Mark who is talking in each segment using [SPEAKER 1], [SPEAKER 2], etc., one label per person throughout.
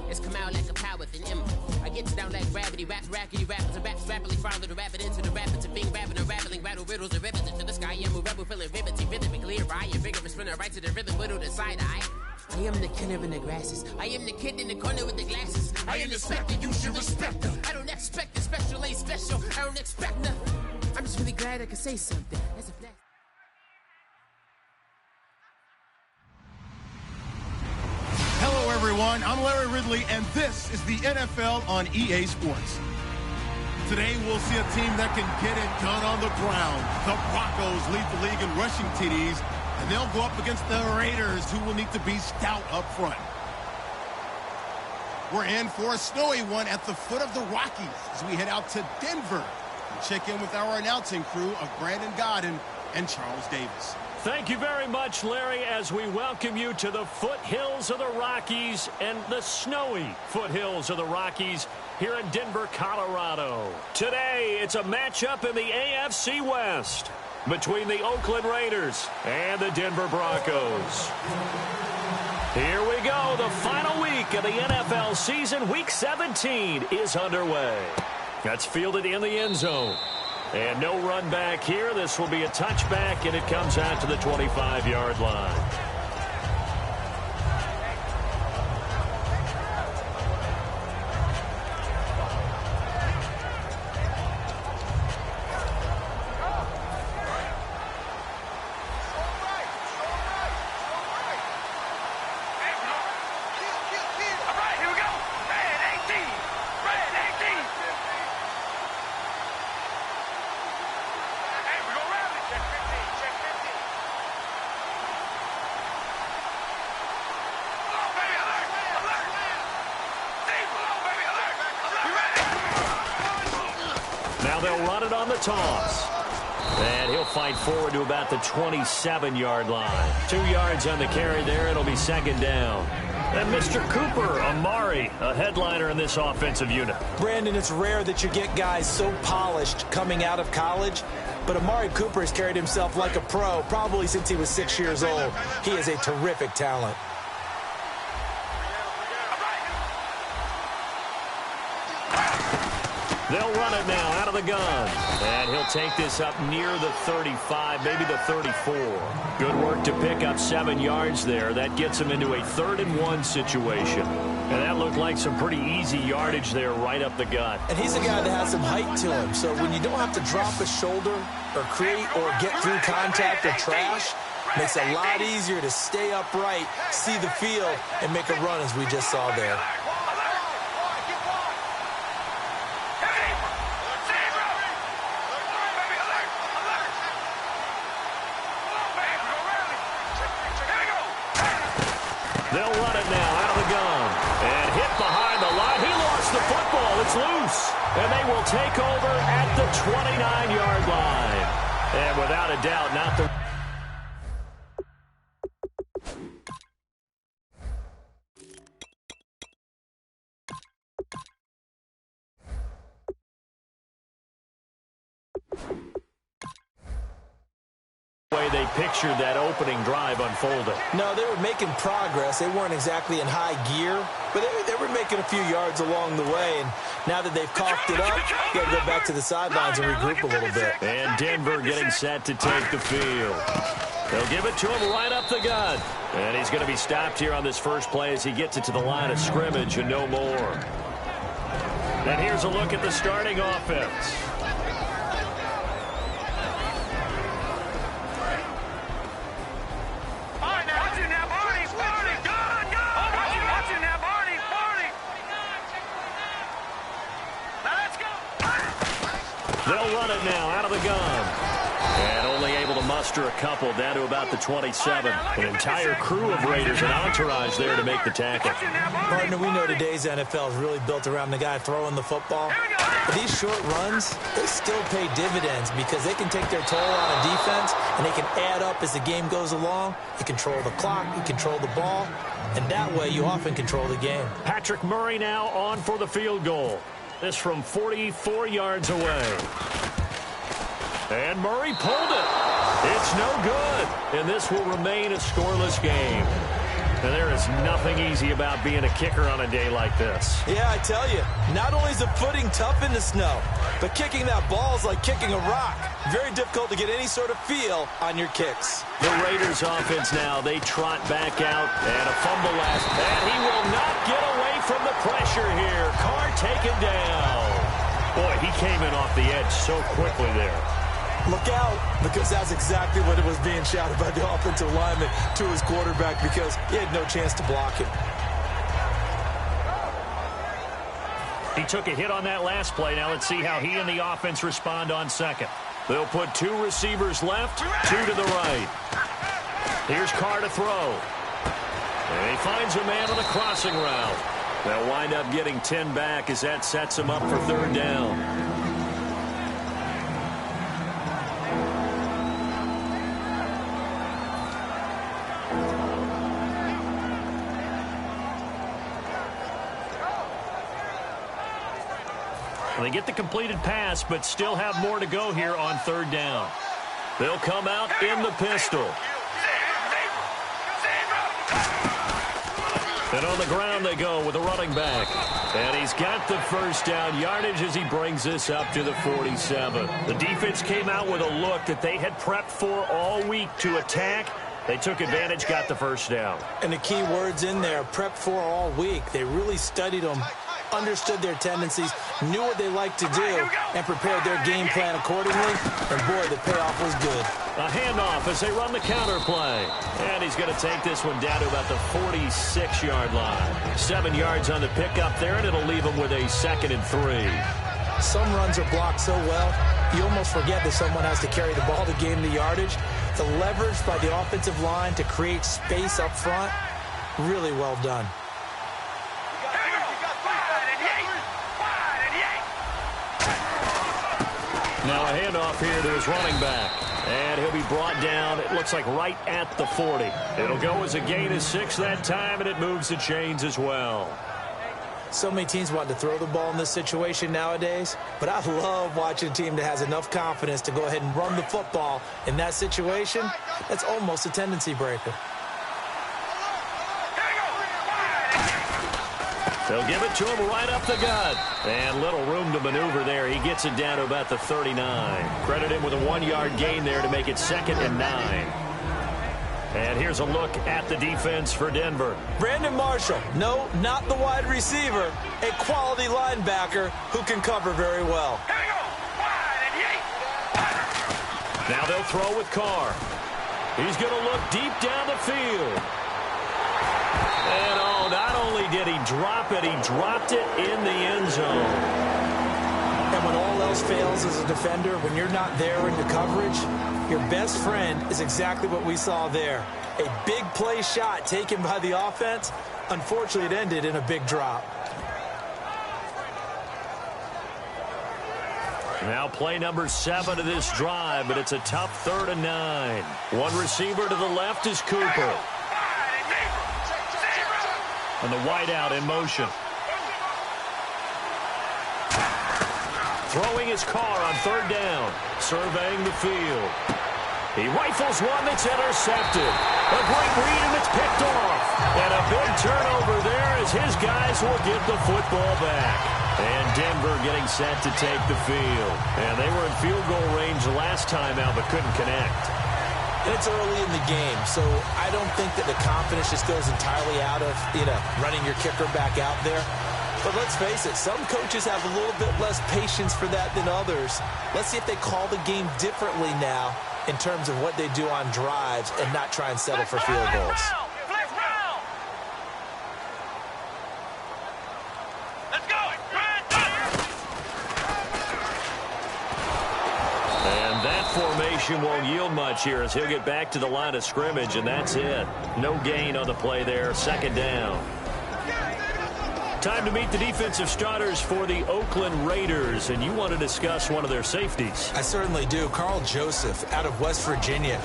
[SPEAKER 1] It's come out like a power within him. I get down like gravity, rackety rappers and raps rapidly follow the rapid into the rapids and being rapping and rattling, rattle riddles and ribbons into the sky. I'm a rebel feeling rhythmically clear. I am vigorous, spinning right to the rhythm, widow the side eye. I am the killer in the grasses. I am the kid in the corner with the glasses. I am the specter, you should respect her. I don't expect the special, ain't special. I don't expect nothing. I'm just really glad I could say something. That's a fact.
[SPEAKER 2] Hello, everyone. I'm Larry Ridley, and this is the NFL on EA Sports. Today, we'll see a team that can get it done on the ground. The Broncos lead the league in rushing TDs, and they'll go up against the Raiders, who will need to be stout up front. We're in for a snowy one at the foot of the Rockies as we head out to Denver and check in with our announcing crew of Brandon Godden and Charles Davis.
[SPEAKER 3] Thank you very much, Larry, as we welcome you to the foothills of the Rockies and the snowy foothills of the Rockies here in Denver, Colorado. Today, it's a matchup in the AFC West between the Oakland Raiders and the Denver Broncos. Here we go. The final week of the NFL season. Week 17 is underway. That's fielded in the end zone. And no run back here. This will be a touchback, and it comes out to the 25-yard line. Now they'll run it on the toss. And he'll fight forward to about the 27-yard line. 2 yards on the carry there. It'll be second down. And Mr. Cooper, Amari, a headliner in this offensive unit.
[SPEAKER 4] Brandon, it's rare that you get guys so polished coming out of college. But Amari Cooper has carried himself like a pro probably since he was 6 years old. He is a terrific talent.
[SPEAKER 3] They'll run it now out of the gun. And he'll take this up near the 35, maybe the 34. Good work to pick up 7 yards there. That gets him into a 3rd-and-1 situation. And that looked like some pretty easy yardage there right up the gut.
[SPEAKER 4] And he's a guy that has some height to him. So when you don't have to drop a shoulder or create or get through contact or trash, makes it a lot easier to stay upright, see the field, and make a run as we just saw there.
[SPEAKER 3] They'll run it now out of the gun. And hit behind the line. He lost the football. It's loose. And they will take over at the 29-yard line. And without a doubt, not the... way they pictured that opening drive unfolding.
[SPEAKER 4] No, they were making progress. They weren't exactly in high gear, but they were making a few yards along the way. And now that they've coughed it up, you got to go back to the sidelines and regroup a little bit.
[SPEAKER 3] And Denver getting set to take the field. They'll give it to him right up the gut. And he's going to be stopped here on this first play as he gets it to the line of scrimmage and no more. And here's a look at the starting offense. They'll run it now out of the gun. And only able to muster a couple down to about the 27. An entire crew of Raiders and entourage there to make the tackle.
[SPEAKER 4] Partner, we know today's NFL is really built around the guy throwing the football. But these short runs, they still pay dividends because they can take their toll on a defense and they can add up as the game goes along. You control the clock, you control the ball, and that way you often control the game.
[SPEAKER 3] Patrick Murray now on for the field goal. This from 44 yards away. And Murray pulled it. It's no good. And this will remain a scoreless game. And there is nothing easy about being a kicker on a day like this.
[SPEAKER 4] Yeah, I tell you, not only is the footing tough in the snow, but kicking that ball is like kicking a rock. Very difficult to get any sort of feel on your kicks.
[SPEAKER 3] The Raiders offense now, they trot back out, and a fumble last. And he will not get away from the pressure here. Carr taken down. Boy, he came in off the edge so quickly there.
[SPEAKER 4] Look out, because that's exactly what it was being shouted by the offensive lineman to his quarterback, because he had no chance to block him.
[SPEAKER 3] He took a hit on that last play. Now let's see how he and the offense respond on second. They'll put 2 receivers left, 2 to the right. Here's Carr to throw. And he finds a man on the crossing route. They'll wind up getting 10 back as that sets him up for 3rd down. They get the completed pass, but still have more to go here on 3rd down. They'll come out in the pistol. And on the ground they go with a running back. And he's got the first down yardage as he brings this up to the 47. The defense came out with a look that they had prepped for all week to attack. They took advantage, got the first down.
[SPEAKER 4] And the key words in there, prepped for all week. They really studied them, understood their tendencies, knew what they liked to do, and prepared their game plan accordingly. And, boy, the payoff was good.
[SPEAKER 3] A handoff as they run the counter play. And he's going to take this one down to about the 46-yard line. 7 yards on the pickup there, and it'll leave him with a 2nd and 3.
[SPEAKER 4] Some runs are blocked so well, you almost forget that someone has to carry the ball to gain the yardage. The leverage by the offensive line to create space up front, really well done.
[SPEAKER 3] Now a handoff here to his running back. And he'll be brought down, it looks like right at the 40. It'll go as a gain of 6 that time, and it moves the chains as well.
[SPEAKER 4] So many teams want to throw the ball in this situation nowadays, but I love watching a team that has enough confidence to go ahead and run the football in that situation. That's almost a tendency breaker.
[SPEAKER 3] They'll give it to him right up the gut. And little room to maneuver there. He gets it down to about the 39. Credit him with a 1-yard gain there to make it 2nd and 9. And here's a look at the defense for Denver.
[SPEAKER 4] Brandon Marshall, no, not the wide receiver, a quality linebacker who can cover very well.
[SPEAKER 3] Now they'll throw with Carr. He's going to look deep down the field. And oh, not only did he drop it, he dropped it in the end zone.
[SPEAKER 4] And when all else fails as a defender, when you're not there in the coverage, your best friend is exactly what we saw there. A big play shot taken by the offense. Unfortunately, it ended in a big drop.
[SPEAKER 3] Now play number 7 of this drive, but it's a tough 3rd and 9. One receiver to the left is Cooper. And the wideout in motion. Throwing his Carr on 3rd down. Surveying the field. He rifles one that's intercepted. A great read, and it's picked off. And a big turnover there as his guys will get the football back. And Denver getting set to take the field. And they were in field goal range last time out, but couldn't connect.
[SPEAKER 4] And it's early in the game, so I don't think that the confidence just goes entirely out of, running your kicker back out there. But let's face it, some coaches have a little bit less patience for that than others. Let's see if they call the game differently now in terms of what they do on drives and not try and settle for field goals.
[SPEAKER 3] Formation won't yield much here as he'll get back to the line of scrimmage, and that's it. No gain on the play there. 2nd down. Time to meet the defensive starters for the Oakland Raiders, and you want to discuss one of their safeties.
[SPEAKER 4] I certainly do. Carl Joseph out of West Virginia.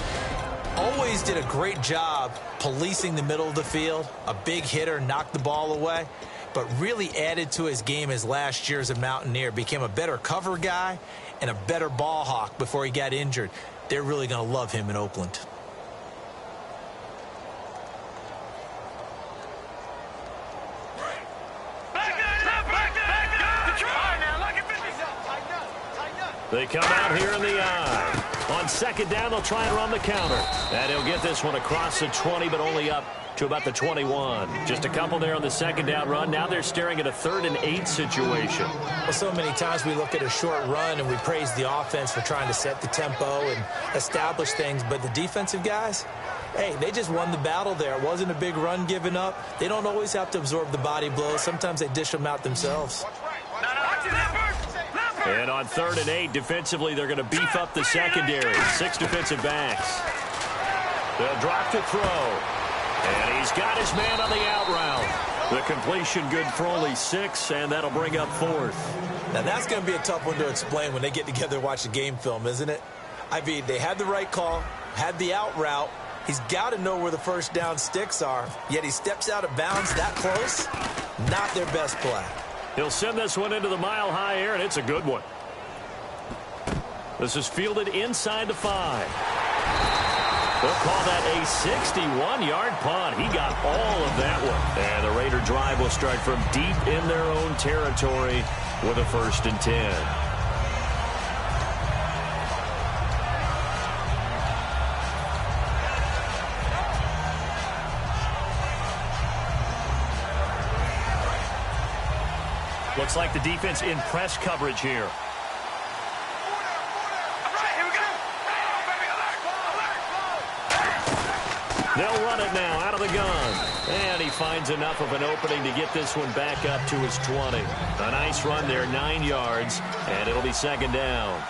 [SPEAKER 4] Always did a great job policing the middle of the field. A big hitter, knocked the ball away, but really added to his game his last year as a Mountaineer. Became a better cover guy and a better ball hawk before he got injured. They're really going to love him in Oakland.
[SPEAKER 3] They come out here in the eye. On second down, they'll try and run the counter. And he'll get this one across the 20, but only up to about the 21. Just a couple there on the second down run. Now they're staring at a 3rd and 8 situation.
[SPEAKER 4] Well, so many times we look at a short run and we praise the offense for trying to set the tempo and establish things. But the defensive guys, hey, they just won the battle there. It wasn't a big run given up. They don't always have to absorb the body blows. Sometimes they dish them out themselves.
[SPEAKER 3] And on 3rd and 8, defensively, they're going to beef up the secondary. 6 defensive backs. They'll drop to throw. And he's got his man on the out route. The completion good for only 6, and that'll bring up 4th.
[SPEAKER 4] Now, that's going to be a tough one to explain when they get together and watch the game film, isn't it? I mean, they had the right call, had the out route. He's got to know where the first down sticks are, yet he steps out of bounds that close. Not their best play.
[SPEAKER 3] He'll send this one into the mile-high air, and it's a good one. This is fielded inside the 5. They'll call that a 61-yard punt. He got all of that one. And the Raider drive will start from deep in their own territory with a 1st and 10. Looks like the defense in press coverage here. They'll run it now out of the gun. And he finds enough of an opening to get this one back up to his 20. A nice run there, 9 yards, and it'll be 2nd down.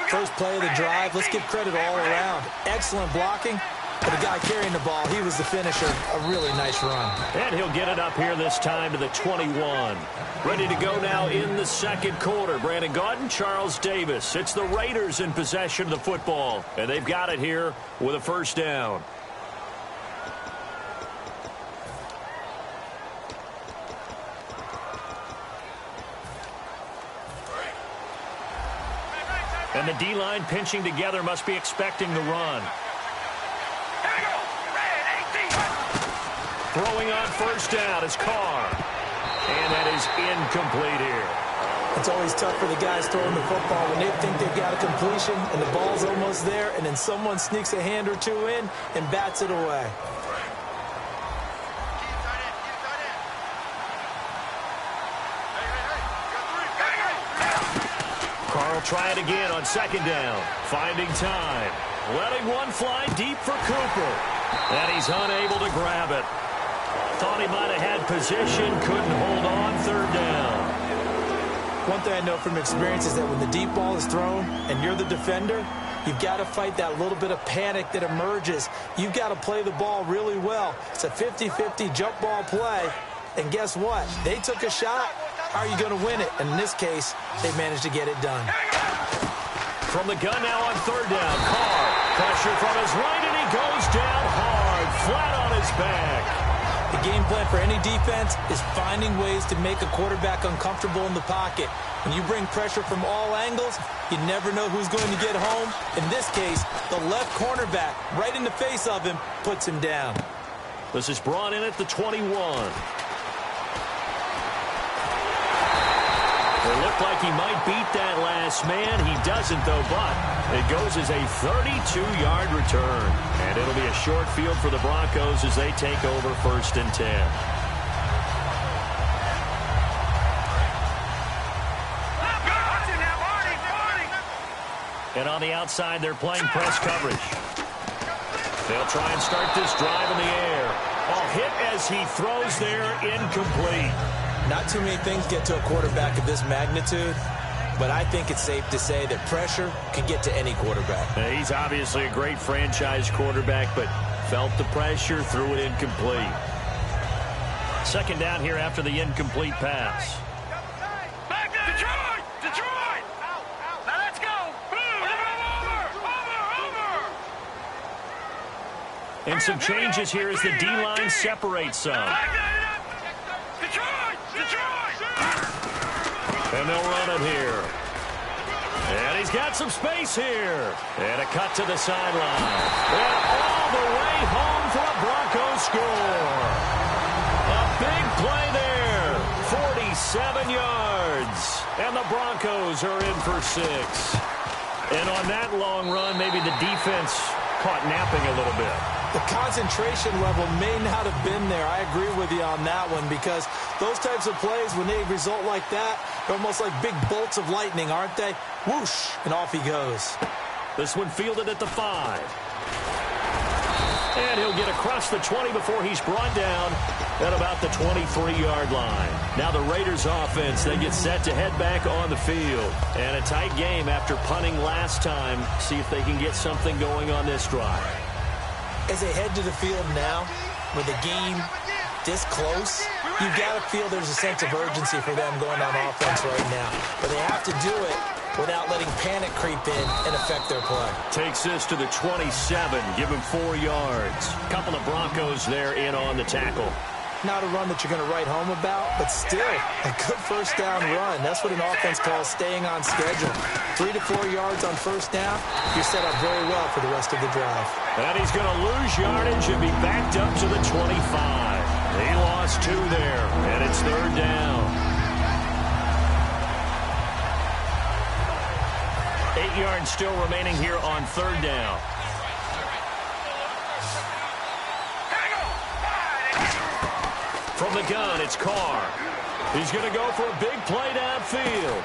[SPEAKER 4] First play of the drive, let's give credit all around. Excellent blocking. For the guy carrying the ball, he was the finisher. A really nice run.
[SPEAKER 3] And he'll get it up here this time to the 21. Ready to go now in the 2nd quarter. Brandon Gaudin, Charles Davis. It's the Raiders in possession of the football. And they've got it here with a 1st down. And the D-line pinching together must be expecting the run. Throwing on 1st down is Carr. And that is incomplete here.
[SPEAKER 4] It's always tough for the guys throwing the football when they think they've got a completion and the ball's almost there, and then someone sneaks a hand or two in and bats it away.
[SPEAKER 3] Carr will try it again on 2nd down. Finding time. Letting one fly deep for Cooper. And he's unable to grab it. Thought he might have had position, couldn't hold on 3rd down.
[SPEAKER 4] One thing I know from experience is that when the deep ball is thrown and you're the defender, you've got to fight that little bit of panic that emerges. You've got to play the ball really well. It's a 50-50 jump ball play. And guess what? They took a shot. How are you going to win it? And in this case, they managed to get it done.
[SPEAKER 3] From the gun now on 3rd down. Carr, pressure from his right, and he goes down hard, flat on his back.
[SPEAKER 4] The game plan for any defense is finding ways to make a quarterback uncomfortable in the pocket. When you bring pressure from all angles, you never know who's going to get home. In this case, the left cornerback, right in the face of him, puts him down.
[SPEAKER 3] This is brought in at the 21. It looked like he might beat that last man. He doesn't, though, but it goes as a 32-yard return. And it'll be a short field for the Broncos as they take over 1st and 10. And on the outside, they're playing press coverage. They'll try and start this drive in the air. All hit as he throws there, incomplete.
[SPEAKER 4] Not too many things get to a quarterback of this magnitude, but I think it's safe to say that pressure can get to any quarterback.
[SPEAKER 3] He's obviously a great franchise quarterback, but felt the pressure, threw it incomplete. 2nd down here after the incomplete pass.
[SPEAKER 5] Detroit! Now let's go! Over!
[SPEAKER 3] And some changes here as the D-line separates some. And they'll run it here. And he's got some space here. And a cut to the sideline. And all the way home for a Broncos score. A big play there. 47 yards. And the Broncos are in for 6. And on that long run, maybe the defense caught napping a little bit.
[SPEAKER 4] The concentration level may not have been there. I agree with you on that one, because those types of plays, when they result like that, they're almost like big bolts of lightning, aren't they? Whoosh, and off he goes.
[SPEAKER 3] This one fielded at the 5. And he'll get across the 20 before he's brought down at about the 23-yard line. Now the Raiders offense, they get set to head back on the field. And a tight game after punting last time. See if they can get something going on this drive.
[SPEAKER 4] As they head to the field now, with the game this close, you've got to feel there's a sense of urgency for them going on offense right now. But they have to do it without letting panic creep in and affect their play.
[SPEAKER 3] Takes this to the 27, give him 4 yards. Couple of Broncos there in on the tackle.
[SPEAKER 4] Not a run that you're going to write home about, but still a good first down run. That's what an offense calls staying on schedule. 3 to 4 yards on first down, you're set up very well for the rest of the drive.
[SPEAKER 3] And he's going to lose yardage and be backed up to the 25. He lost 2 there, and it's 3rd down. 8 yards still remaining here on 3rd down. From the gun, it's Carr. He's going to go for a big play downfield.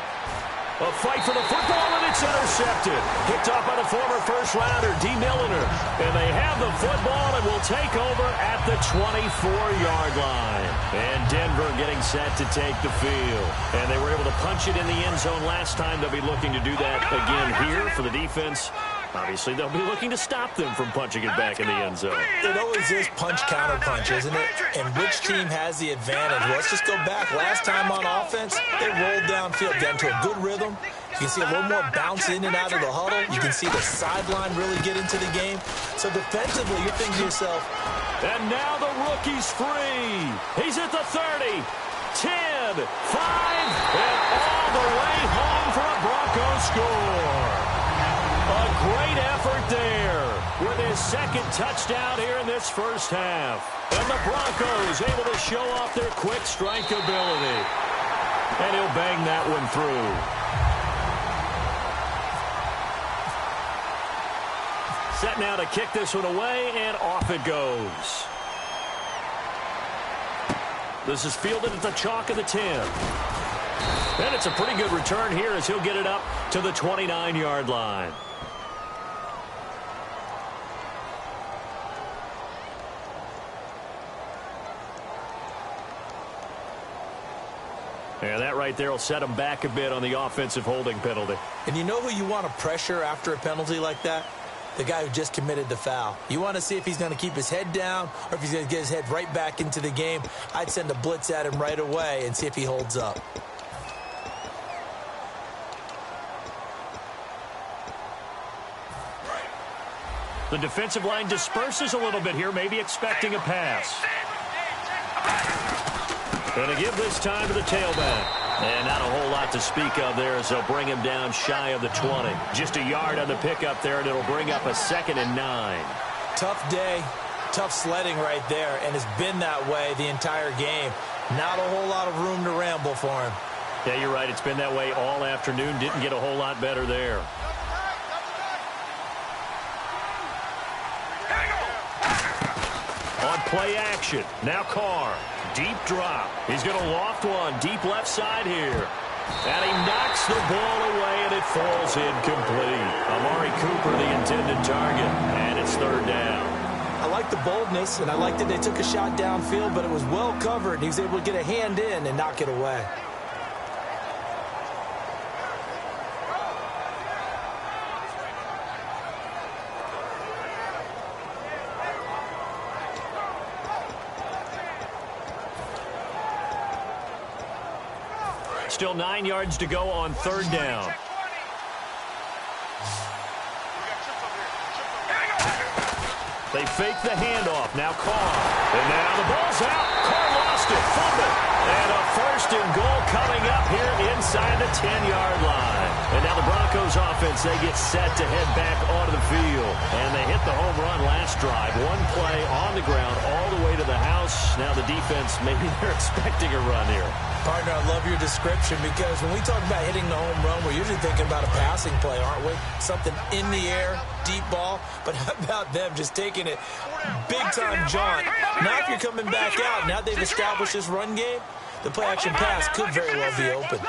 [SPEAKER 3] A fight for the football, and it's intercepted. Picked off by the former first-rounder, D. Milliner. And they have the football and will take over at the 24-yard line. And Denver getting set to take the field. And they were able to punch it in the end zone last time. They'll be looking to do that again here for the defense. Obviously, they'll be looking to stop them from punching it back in the end zone.
[SPEAKER 4] It always is punch-counter-punch, isn't it? And which team has the advantage? Let's just go back. Last time on offense, they rolled downfield, got into a good rhythm. You can see a little more bounce in and out of the huddle. You can see the sideline really get into the game. So defensively, you're thinking to yourself,
[SPEAKER 3] and now the rookie's free. He's at the 30, 10, 5, and all the way home for a Broncos score. A great effort there with his second touchdown here in this first half. And the Broncos able to show off their quick strike ability. And he'll bang that one through. Set now to kick this one away, and off it goes. This is fielded at the chalk of the 10. And it's a pretty good return here as he'll get it up to the 29-yard line. And that right there will set him back a bit on the offensive holding penalty.
[SPEAKER 4] And you know who you want to pressure after a penalty like that? The guy who just committed the foul. You want to see if he's going to keep his head down or if he's going to get his head right back into the game. I'd send a blitz at him right away and see if he holds up.
[SPEAKER 3] The defensive line disperses a little bit here, maybe expecting a pass. Going to give this time to the tailback. And not a whole lot to speak of there as they'll bring him down shy of the 20. Just a yard on the pickup there, and it'll bring up a 2nd and 9.
[SPEAKER 4] Tough day, tough sledding right there, and it's been that way the entire game. Not a whole lot of room to ramble for him.
[SPEAKER 3] Yeah, you're right. It's been that way all afternoon. Didn't get a whole lot better there. On play action, now Carr. Deep drop. He's going to loft one deep left side here. And he knocks the ball away, and it falls incomplete. Amari Cooper, the intended target, and it's 3rd down.
[SPEAKER 4] I like the boldness, and I like that they took a shot downfield, but it was well covered. He was able to get a hand in and knock it away.
[SPEAKER 3] Still 9 yards to go on 3rd down. They fake the handoff. Now Carr. And now the ball's out. Carr lost it. Fumble. And a 1st and goal coming up here inside the 10-yard line. And now the Broncos offense, they get set to head back onto the field. And they hit the home run last drive. One play on the ground all the way to the house. Now the defense, maybe they're expecting a run here.
[SPEAKER 4] Partner, I love your description because when we talk about hitting the home run, we're usually thinking about a passing play, aren't we? Something in the air, deep ball. But how about them just taking it big-time jaunt? Now if you're coming back out, now they've established this run game, the play-action pass could very well be open.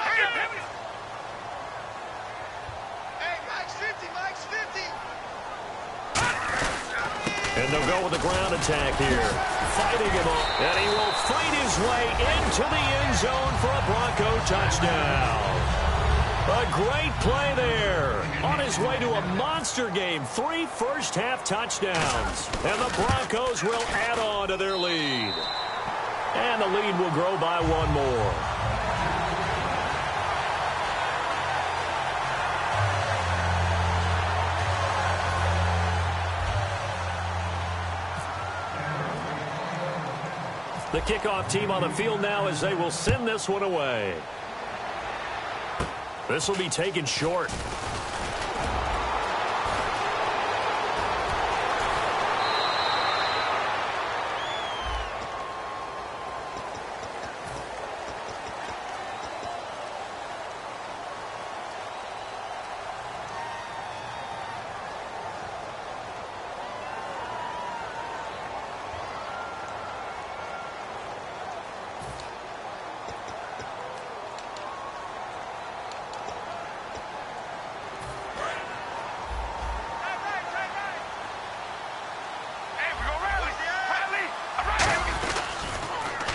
[SPEAKER 3] And they'll go with the ground attack here. Fighting him up. And he will fight his way into the end zone for a Bronco touchdown. A great play there. On his way to a monster game. 3 first-half touchdowns. And the Broncos will add on to their lead. And the lead will grow by 1 more. The kickoff team on the field now as they will send this one away. This will be taken short.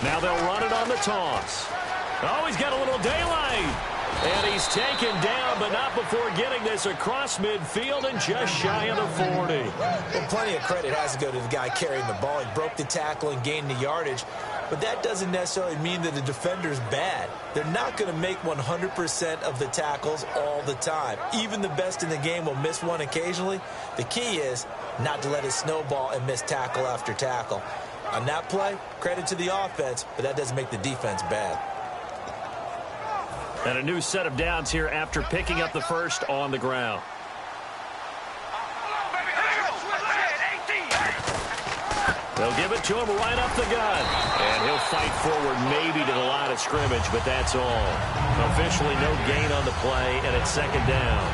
[SPEAKER 3] Now they'll run it on the toss. Oh, he's got a little daylight. And he's taken down, but not before getting this across midfield and just shy of the 40.
[SPEAKER 4] Well, plenty of credit has to go to the guy carrying the ball. He broke the tackle and gained the yardage. But that doesn't necessarily mean that the defender's bad. They're not going to make 100% of the tackles all the time. Even the best in the game will miss one occasionally. The key is not to let it snowball and miss tackle after tackle. On that play, credit to the offense, but that doesn't make the defense bad.
[SPEAKER 3] And a new set of downs here after picking up the first on the ground. They'll give it to him right up the gut. And he'll fight forward maybe to the line of scrimmage, but that's all. Officially no gain on the play, and it's second down.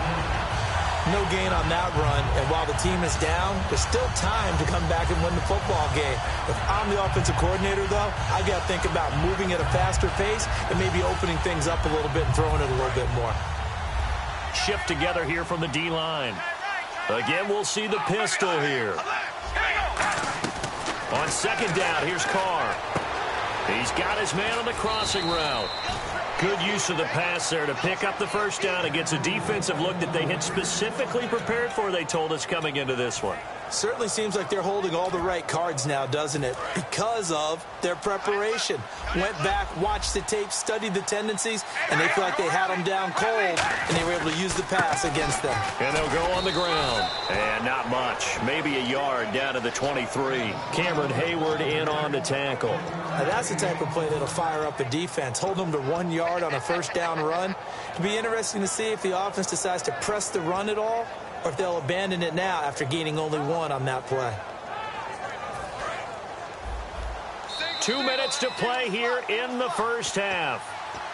[SPEAKER 4] No gain on that run, and while the team is down, there's still time to come back and win the football game. If I'm the offensive coordinator, though, I got to think about moving at a faster pace and maybe opening things up a little bit and throwing it a little bit more.
[SPEAKER 3] Shift together here from the D-line. Again, we'll see the pistol here. On second down, here's Carr. He's got his man on the crossing route. Good use of the pass there to pick up the first down against a defensive look that they had specifically prepared for, they told us, coming into this one.
[SPEAKER 4] Certainly seems like they're holding all the right cards now, doesn't it? Because of their preparation. Went back, watched the tape, studied the tendencies, and they feel like they had them down cold, and they were able to use the pass against them.
[SPEAKER 3] And they'll go on the ground. And not much. Maybe a yard down to the 23. Cameron Hayward in on the tackle.
[SPEAKER 4] Now that's the type of play that'll fire up a defense. Hold them to 1 yard on a first down run. It'll be interesting to see if the offense decides to press the run at all, or if they'll abandon it now after gaining only 1 on that play.
[SPEAKER 3] 2 minutes to play here in the first half.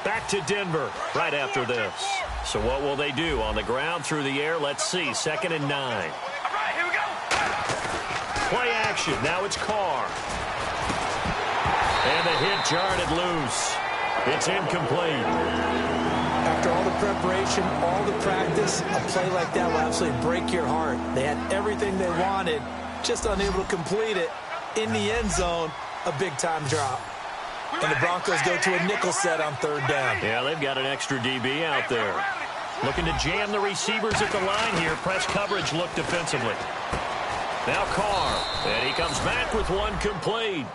[SPEAKER 3] Back to Denver right after this. So what will they do? On the ground, through the air? Let's see. 2nd and 9.
[SPEAKER 5] All right, here we go.
[SPEAKER 3] Play action. Now it's Carr. And the hit jarred loose. It's incomplete.
[SPEAKER 4] After all the preparation, all the practice, a play like that will absolutely break your heart. They had everything they wanted, just unable to complete it. In the end zone, a big-time drop. And the Broncos go to a nickel set on 3rd down.
[SPEAKER 3] Yeah, they've got an extra DB out there. Looking to jam the receivers at the line here. Press coverage look defensively. Now Carr, and he comes back with one complete.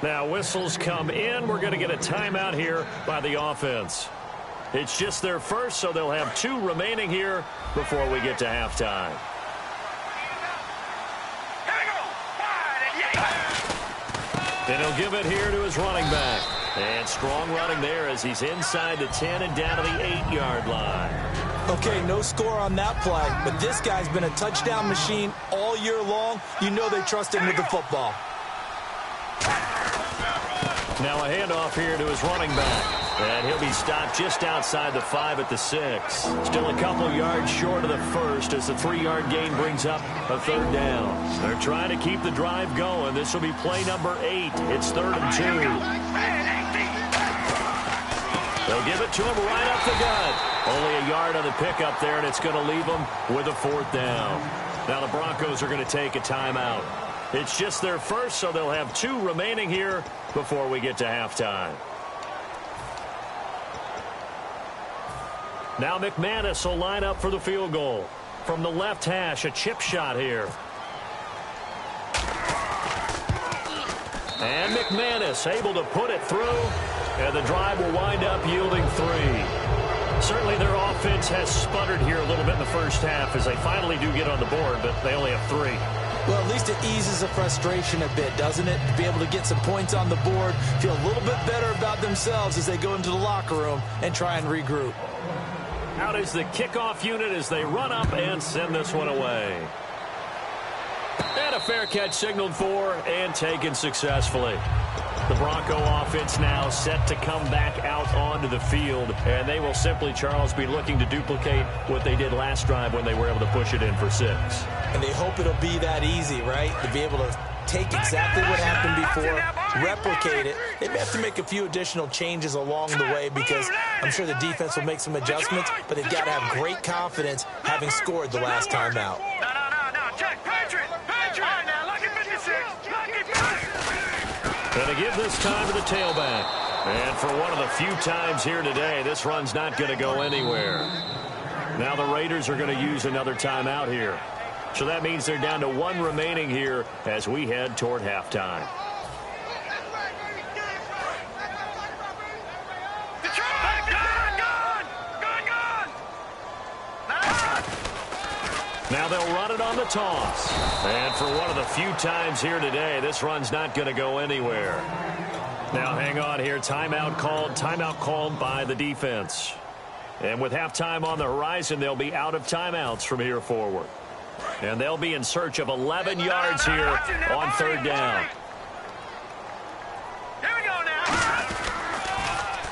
[SPEAKER 3] Now whistles come in. We're going to get a timeout here by the offense. It's just their first, so they'll have 2 remaining here before we get to halftime. And he'll give it here to his running back. And strong running there as he's inside the 10 and down to the 8-yard line.
[SPEAKER 4] Okay, no score on that play, but this guy's been a touchdown machine all year long. You know they trust him with the football.
[SPEAKER 3] Now a handoff here to his running back. And he'll be stopped just outside the 5 at the 6. Still a couple yards short of the first as the 3-yard gain brings up a 3rd down. They're trying to keep the drive going. This will be play number 8. It's 3rd and 2. They'll give it to him right up the gut. Only a yard on the pickup there, and it's going to leave them with a 4th down. Now the Broncos are going to take a timeout. It's just their first, so they'll have 2 remaining here before we get to halftime. Now McManus will line up for the field goal. From the left hash, a chip shot here. And McManus able to put it through, and the drive will wind up yielding 3. Certainly their offense has sputtered here a little bit in the first half as they finally do get on the board, but they only have 3.
[SPEAKER 4] Well, at least it eases the frustration a bit, doesn't it? To be able to get some points on the board, feel a little bit better about themselves as they go into the locker room and try and regroup.
[SPEAKER 3] Out is the kickoff unit as they run up and send this one away. And a fair catch signaled for and taken successfully. The Bronco offense now set to come back out onto the field, and they will simply, Charles, be looking to duplicate what they did last drive when they were able to push it in for 6.
[SPEAKER 4] And they hope it'll be that easy, right? To be able to take exactly what happened before, replicate it. They may have to make a few additional changes along the way because I'm sure the defense will make some adjustments, but they've got to have great confidence having scored the last time out.
[SPEAKER 5] No, check, Patriot! All right, now, lucky 56! Lucky 56!
[SPEAKER 3] Going to give this time to the tailback. And for one of the few times here today, this run's not going to go anywhere. Now the Raiders are going to use another timeout here. So that means they're down to 1 remaining here as we head toward halftime. Now they'll run it on the toss. And for one of the few times here today, this run's not going to go anywhere. Now hang on here. Timeout called by the defense. And with halftime on the horizon, they'll be out of timeouts from here forward. And they'll be in search of 11 yards here on 3rd down.
[SPEAKER 5] Here we go now.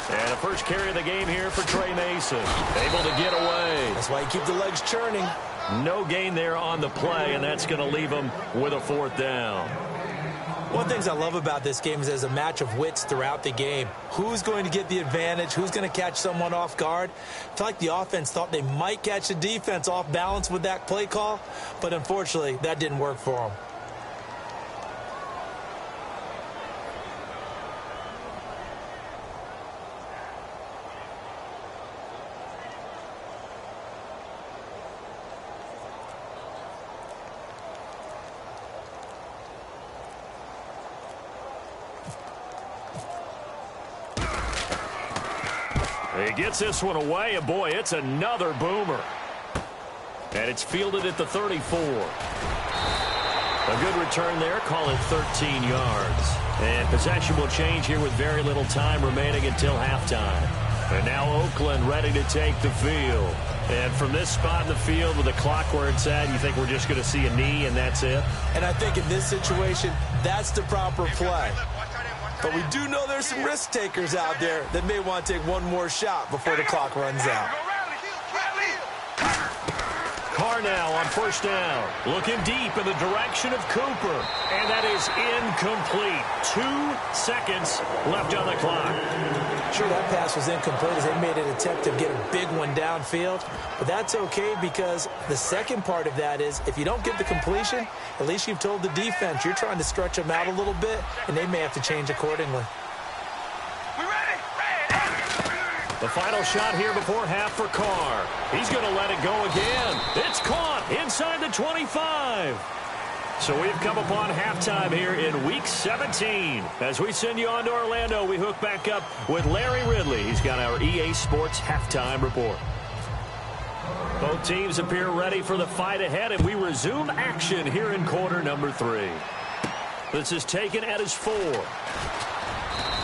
[SPEAKER 3] And a first carry of the game here for Trey Mason. Able to get away.
[SPEAKER 4] That's why you keep the legs churning.
[SPEAKER 3] No gain there on the play, and that's going to leave them with a 4th down.
[SPEAKER 4] One of the things I love about this game is there's a match of wits throughout the game. Who's going to get the advantage? Who's going to catch someone off guard? I feel like the offense thought they might catch the defense off balance with that play call, but unfortunately, that didn't work for them.
[SPEAKER 3] He gets this one away, and boy, it's another boomer. And it's fielded at the 34. A good return there, call it 13 yards. And possession will change here with very little time remaining until halftime. And now Oakland ready to take the field. And from this spot in the field with the clock where it's at, you think we're just going to see a knee and that's it?
[SPEAKER 4] And I think in this situation, that's the proper play. But we do know there's some risk takers out there that may want to take one more shot before the clock runs out.
[SPEAKER 3] Carr now on 1st down. Looking deep in the direction of Cooper. And that is incomplete. 2 seconds left on the clock.
[SPEAKER 4] Sure, that pass was incomplete as they made an attempt to get a big one downfield. But that's okay because the second part of that is if you don't get the completion, at least you've told the defense you're trying to stretch them out a little bit, and they may have to change accordingly.
[SPEAKER 3] The final shot here before half for Carr. He's going to let it go again. It's caught inside the 25. So we've come upon halftime here in Week 17. As we send you on to Orlando, we hook back up with Larry Ridley. He's got our EA Sports halftime report. Both teams appear ready for the fight ahead, and we resume action here in quarter number 3. This is taken at his 4.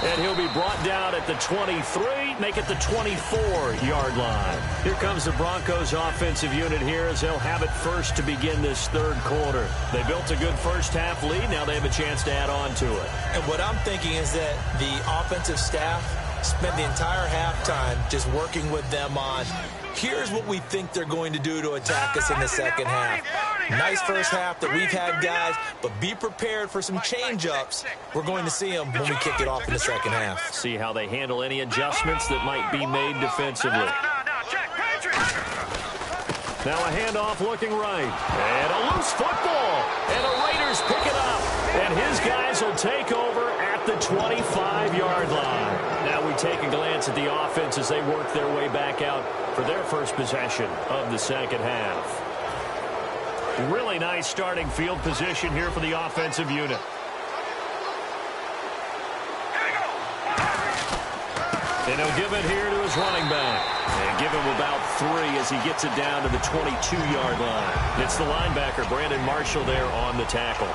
[SPEAKER 3] And he'll be brought down at the 23, make it the 24-yard line. Here comes the Broncos offensive unit here as they'll have it first to begin this third quarter. They built a good first-half lead. Now they have a chance to add on to it.
[SPEAKER 4] And what I'm thinking is that the offensive staff spent the entire halftime just working with them on, here's what we think they're going to do to attack us in the second half. Nice first half that we've had, guys, but be prepared for some change-ups. We're going to see them when we kick it off in the second half.
[SPEAKER 3] See how they handle any adjustments that might be made defensively. Now a handoff looking right. And a loose football. And the Raiders pick it up. And his guys will take over at the 25-yard line. Now we take a glance at the offense as they work their way back out for their first possession of the second half. Really nice starting field position here for the offensive unit. And he'll give it here to his running back. And give him about 3 as he gets it down to the 22-yard line. It's the linebacker, Brandon Marshall, there on the tackle.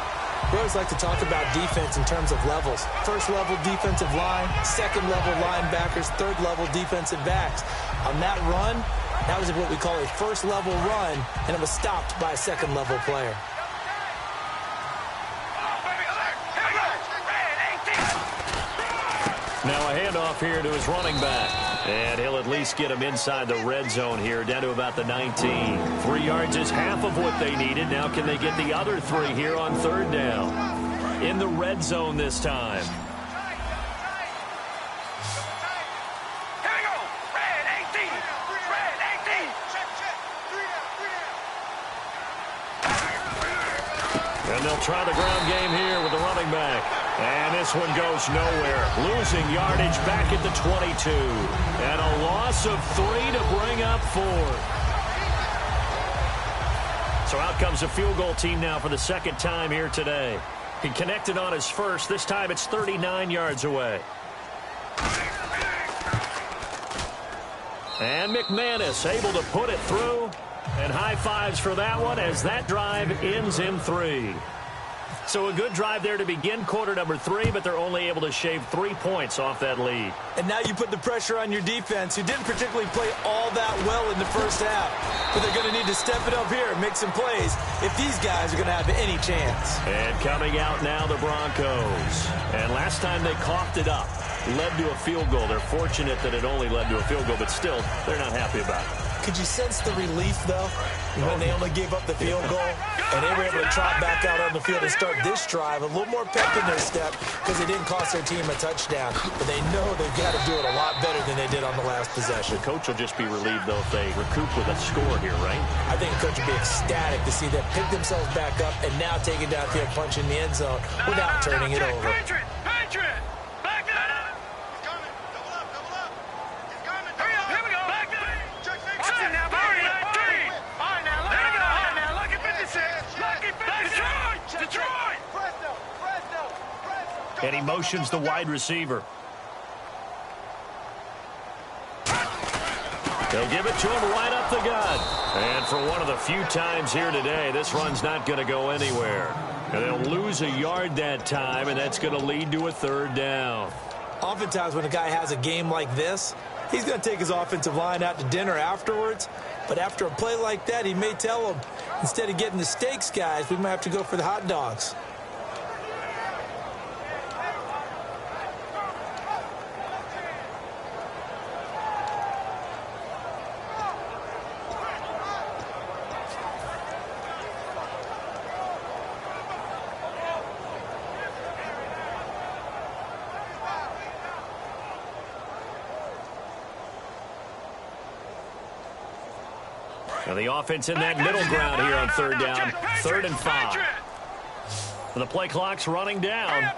[SPEAKER 4] We always like to talk about defense in terms of levels. First-level defensive line, second-level linebackers, third-level defensive backs. On that run, that was what we call a first-level run, and it was stopped by a second-level player.
[SPEAKER 3] Now a handoff here to his running back. And he'll at least get him inside the red zone here, down to about the 19. 3 yards is half of what they needed. Now can they get the other 3 here on third down? In the red zone this time. And they'll try the ground game here with the running back. And this one goes nowhere. Losing yardage back at the 22. And a loss of 3 to bring up 4. So out comes a field goal team now for the second time here today. He connected on his first. This time it's 39 yards away. And McManus able to put it through. And high fives for that one as that drive ends in 3. So a good drive there to begin quarter number 3, but they're only able to shave 3 points off that lead.
[SPEAKER 4] And now you put the pressure on your defense, who didn't particularly play all that well in the first half. But they're going to need to step it up here and make some plays if these guys are going to have any chance.
[SPEAKER 3] And coming out now, the Broncos. And last time they coughed it up, led to a field goal. They're fortunate that it only led to a field goal, but still, they're not happy about it.
[SPEAKER 4] Could you sense the relief, though, when they only gave up the field goal? And they were able to trot back out on the field and start this drive. A little more pep in their step because it didn't cost their team a touchdown. But they know they've got to do it a lot better than they did on the last possession.
[SPEAKER 3] The coach will just be relieved, though, if they recoup with a score here, right?
[SPEAKER 4] I think the coach will be ecstatic to see them pick themselves back up and now take it downfield, punch in the end zone without turning it over.
[SPEAKER 3] And he motions the wide receiver. They'll give it to him right up the gut. And for one of the few times here today, this run's not going to go anywhere. And they'll lose a yard that time, and that's going to lead to a third down.
[SPEAKER 4] Oftentimes when a guy has a game like this, he's going to take his offensive line out to dinner afterwards. But after a play like that, he may tell them, instead of getting the steaks, guys, we might have to go for the hot dogs.
[SPEAKER 3] Now the offense in that middle ground here on third down. 3rd and 5. The play clock's running down.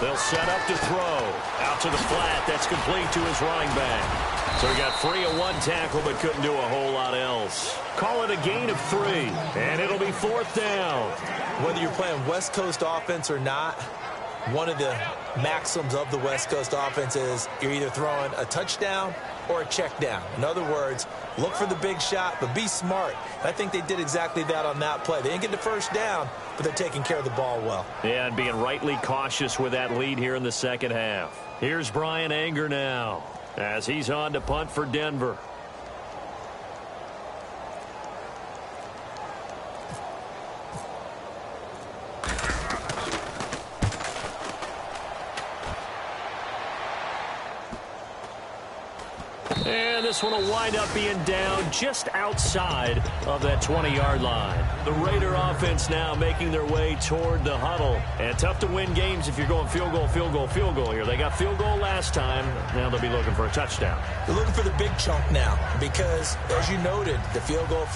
[SPEAKER 3] They'll set up to throw. Out to the flat. That's complete to his running back. So he got free of 1 tackle but couldn't do a whole lot else. Call it a gain of 3. And it'll be 4th down.
[SPEAKER 4] Whether you're playing West Coast offense or not, one of the maxims of the West Coast offense is you're either throwing a touchdown or a check down. In other words, look for the big shot, but be smart. And I think they did exactly that on that play. They didn't get the first down, but they're taking care of the ball well.
[SPEAKER 3] Yeah, and being rightly cautious with that lead here in the second half. Here's Brian Anger now as he's on to punt for Denver. And this one will wind up being down just outside of that 20-yard line. The Raider offense now making their way toward the huddle. And tough to win games if you're going field goal, field goal, field goal here. They got field goal last time. Now they'll be looking for a touchdown.
[SPEAKER 4] They're looking for the big chunk now because, as you noted, the field goal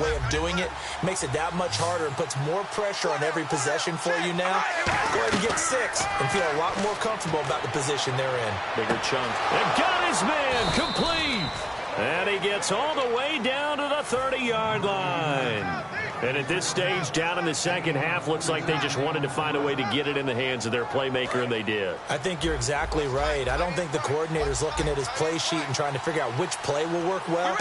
[SPEAKER 4] way of doing it makes it that much harder and puts more pressure on every possession for you now. Go ahead and get 6 and feel a lot more comfortable about the position they're in.
[SPEAKER 3] Bigger chunk. And got his man complete. And he gets all the way down to the 30-yard line. And at this stage, down in the second half, looks like they just wanted to find a way to get it in the hands of their playmaker, and they did.
[SPEAKER 4] I think you're exactly right. I don't think the coordinator's looking at his play sheet and trying to figure out which play will work well.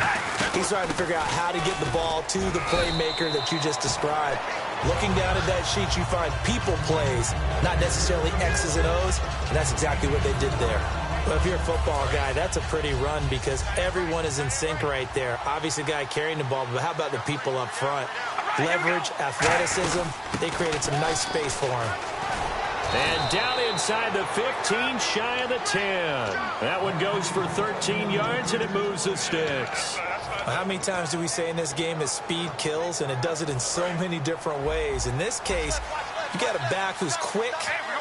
[SPEAKER 4] He's trying to figure out how to get the ball to the playmaker that you just described. Looking down at that sheet, you find people plays, not necessarily X's and O's, and that's exactly what they did there. Well, if you're a football guy, that's a pretty run because everyone is in sync right there. Obviously, the guy carrying the ball, but how about the people up front? Leverage, athleticism, they created some nice space for him.
[SPEAKER 3] And down inside the 15, shy of the 10. That one goes for 13 yards, and it moves the sticks.
[SPEAKER 4] How many times do we say in this game that speed kills, and it does it in so many different ways? In this case, you got a back who's quick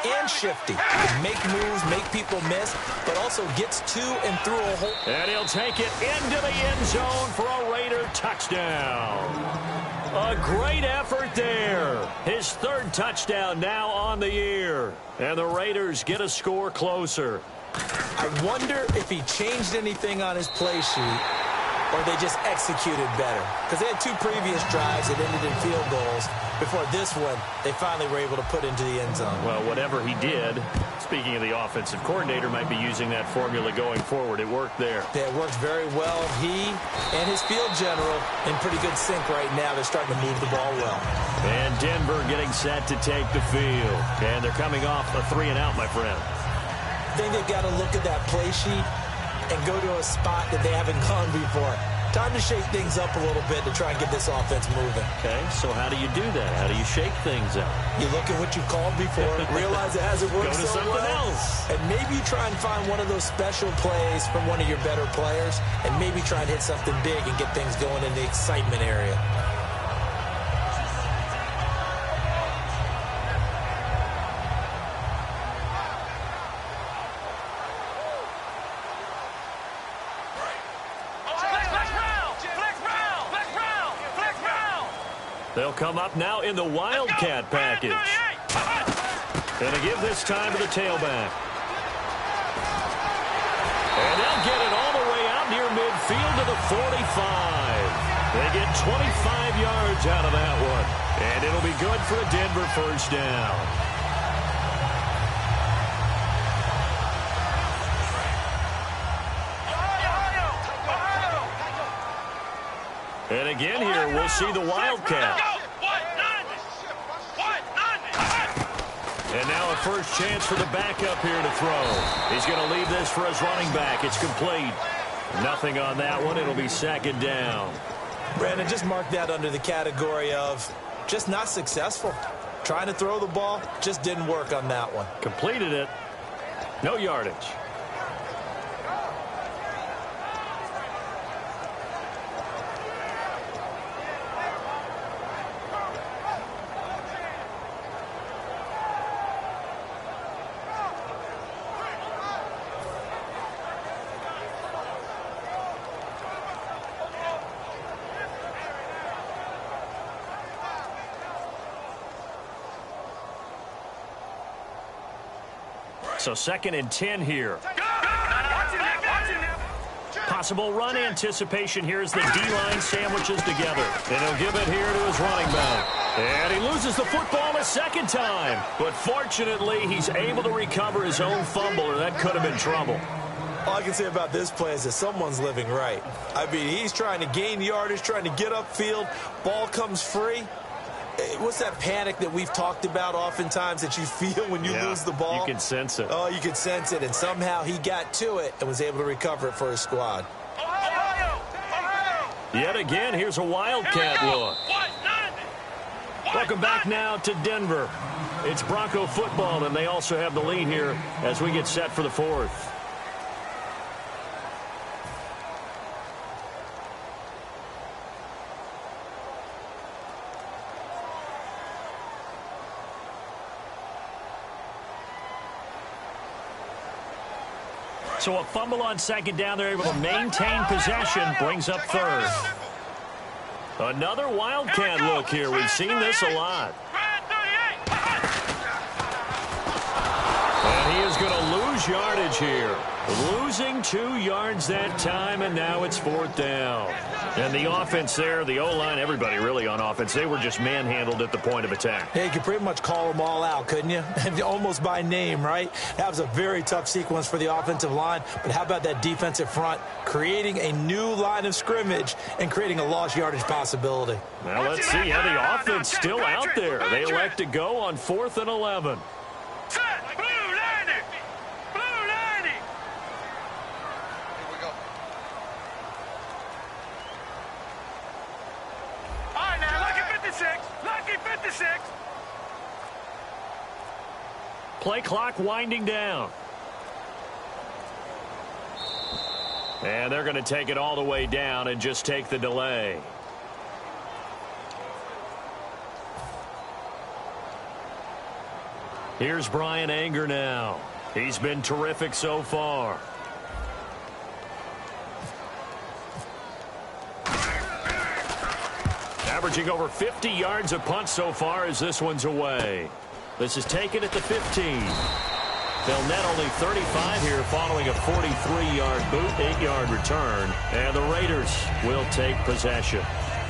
[SPEAKER 4] and shifty. Can make moves, make people miss, but also gets to and through a hole.
[SPEAKER 3] And he'll take it into the end zone for a Raider touchdown. A great effort there. His third touchdown now on the year. And the Raiders get a score closer.
[SPEAKER 4] I wonder if he changed anything on his play sheet or they just executed better. Because they had 2 previous drives that ended in field goals. Before this one, they finally were able to put into the end zone.
[SPEAKER 3] Well, whatever he did, speaking of the offensive coordinator, might be using that formula going forward. It worked there.
[SPEAKER 4] Yeah, it worked very well. He and his field general in pretty good sync right now. They're starting to move the ball well.
[SPEAKER 3] And Denver getting set to take the field. And they're coming off a 3-and-out, my friend.
[SPEAKER 4] I think they've got to look at that play sheet and go to a spot that they haven't gone before. Time to shake things up a little bit to try and get this offense moving.
[SPEAKER 3] Okay, so how do you do that? How do you shake things up?
[SPEAKER 4] You look at what you called before, realize it hasn't worked so well.
[SPEAKER 3] Go to something else.
[SPEAKER 4] And maybe try and find one of those special plays from one of your better players, and maybe try and hit something big and get things going in the excitement area.
[SPEAKER 3] They'll come up now in the Wildcat package. And they give this time to the tailback. And they'll get it all the way out near midfield to the 45. They get 25 yards out of that one. And it'll be good for a Denver first down. And again here, we'll see the Wildcat. And now a first chance for the backup here to throw. He's going to leave this for his running back. It's complete. Nothing on that one. It'll be second down.
[SPEAKER 4] Brandon, just mark that under the category of just not successful. Trying to throw the ball, just didn't work on that one.
[SPEAKER 3] Completed it. No yardage. So 2nd and 10 here. Possible run anticipation here as the D-line sandwiches together. And he'll give it here to his running back. And he loses the football a second time. But fortunately, he's able to recover his own fumble, or that could have been trouble.
[SPEAKER 4] All I can say about this play is that someone's living right. I mean, he's trying to gain yardage, trying to get upfield. Ball comes free. What's that panic that we've talked about oftentimes that you feel when you lose the ball?
[SPEAKER 3] You can sense it.
[SPEAKER 4] Oh, you can sense it. And somehow he got to it and was able to recover it for his squad.
[SPEAKER 3] Yet again, here's a Wildcat look. Welcome back now to Denver. It's Bronco football, and they also have the lead here as we get set for the fourth. So a fumble on second down. They're able to maintain possession. Brings up third. Another Wildcat look here. We've seen this a lot. And he is going to lose yardage here. Losing 2 yards that time, and now it's fourth down. And the offense there, the O-line, everybody really on offense, they were just manhandled at the point of attack.
[SPEAKER 4] Yeah, you could pretty much call them all out, couldn't you? Almost by name, right? That was a very tough sequence for the offensive line. But how about that defensive front creating a new line of scrimmage and creating a lost yardage possibility?
[SPEAKER 3] Well, let's see how the offense still out there. They elect to go on 4th and 11. Play clock winding down. And they're going to take it all the way down and just take the delay. Here's Brian Anger now. He's been terrific so far. Averaging over 50 yards a punt so far as this one's away. This is taken at the 15. They'll net only 35 here following a 43-yard boot, 8-yard return. And the Raiders will take possession.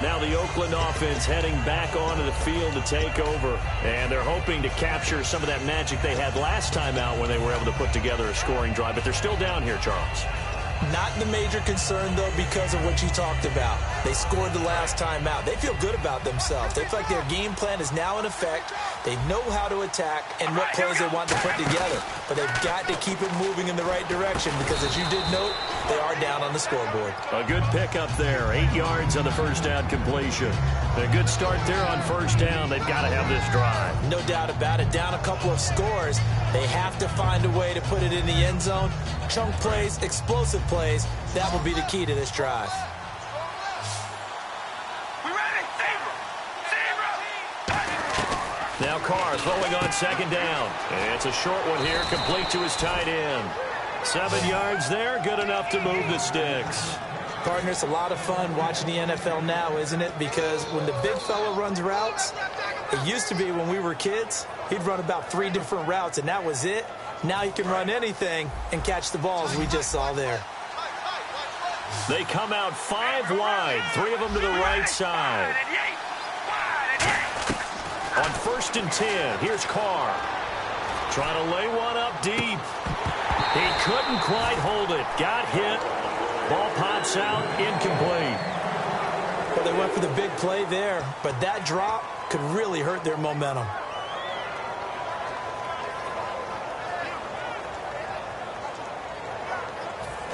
[SPEAKER 3] Now the Oakland offense heading back onto the field to take over. And they're hoping to capture some of that magic they had last time out when they were able to put together a scoring drive. But they're still down here, Charles.
[SPEAKER 4] Not the major concern, though, because of what you talked about. They scored the last time out. They feel good about themselves. They feel like their game plan is now in effect. They know how to attack and what plays they want to put together. But they've got to keep it moving in the right direction because, as you did note, they are down on the scoreboard.
[SPEAKER 3] A good pickup there. 8 yards on the first down completion. A good start there on first down. They've got to have this drive.
[SPEAKER 4] No doubt about it. Down a couple of scores. They have to find a way to put it in the end zone. Chunk plays, explosive plays. That will be the key to this drive.
[SPEAKER 3] Now Carr throwing on second down. And it's a short one here, complete to his tight end. 7 yards there, good enough to move the sticks.
[SPEAKER 4] Partner, it's a lot of fun watching the NFL now, isn't it? Because when the big fella runs routes, it used to be when we were kids, he'd run about 3 different routes, and that was it. Now he can run anything and catch the balls we just saw there.
[SPEAKER 3] They come out 5 wide, 3 of them to the right side. On 1st and 10, here's Carr. Trying to lay one up deep. He couldn't quite hold it. Got hit. Ball pops out, incomplete.
[SPEAKER 4] Well, they went for the big play there, but that drop could really hurt their momentum.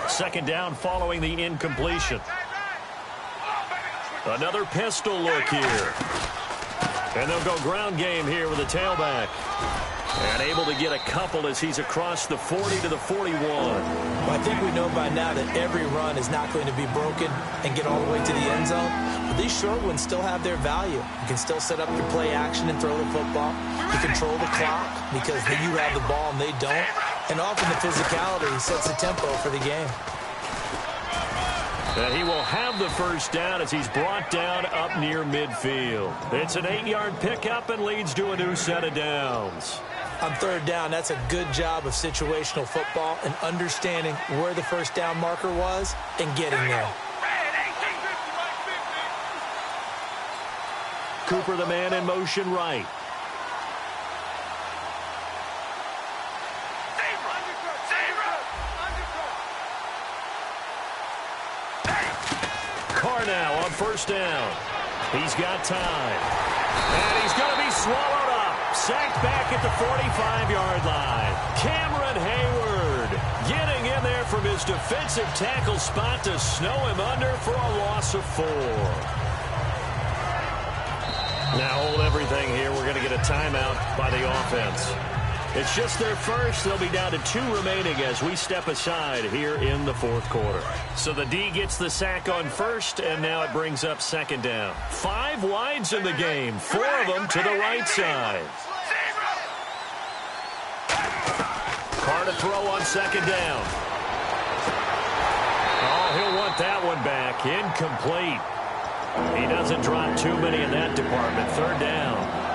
[SPEAKER 3] Second down following the incompletion. Another pistol look here. And they'll go ground game here with a tailback. And able to get a couple as he's across the 40 to the 41.
[SPEAKER 4] Well, I think we know by now that every run is not going to be broken and get all the way to the end zone. But these short ones still have their value. You can still set up your play action and throw the football. You control the clock because you have the ball and they don't. And often the physicality sets the tempo for the game.
[SPEAKER 3] And he will have the first down as he's brought down up near midfield. It's an 8-yard pickup and leads to a new set of downs.
[SPEAKER 4] On third down, that's a good job of situational football and understanding where the first down marker was and getting there.
[SPEAKER 3] Cooper, the man in motion right. now on first down. He's got time. And he's going to be swallowed up. Sacked back at the 45-yard line. Cameron Hayward getting in there from his defensive tackle spot to snow him under for a loss of 4. Now hold everything here. We're going to get a timeout by the offense. It's just their first. They'll be down to 2 remaining as we step aside here in the fourth quarter. So the D gets the sack on first, and now it brings up second down. 5 wides in the game, 4 of them to the right side. Carr to throw on second down. Oh, he'll want that one back. Incomplete. He doesn't drop too many in that department. Third down.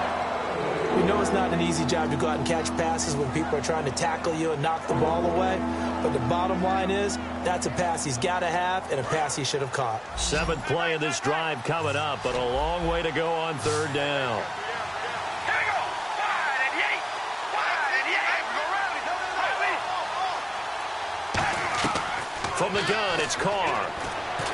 [SPEAKER 4] We know it's not an easy job to go out and catch passes when people are trying to tackle you and knock the ball away. But the bottom line is, that's a pass he's got to have and a pass he should have caught.
[SPEAKER 3] 7th play of this drive coming up, but a long way to go on third down. From the gun, it's Carr.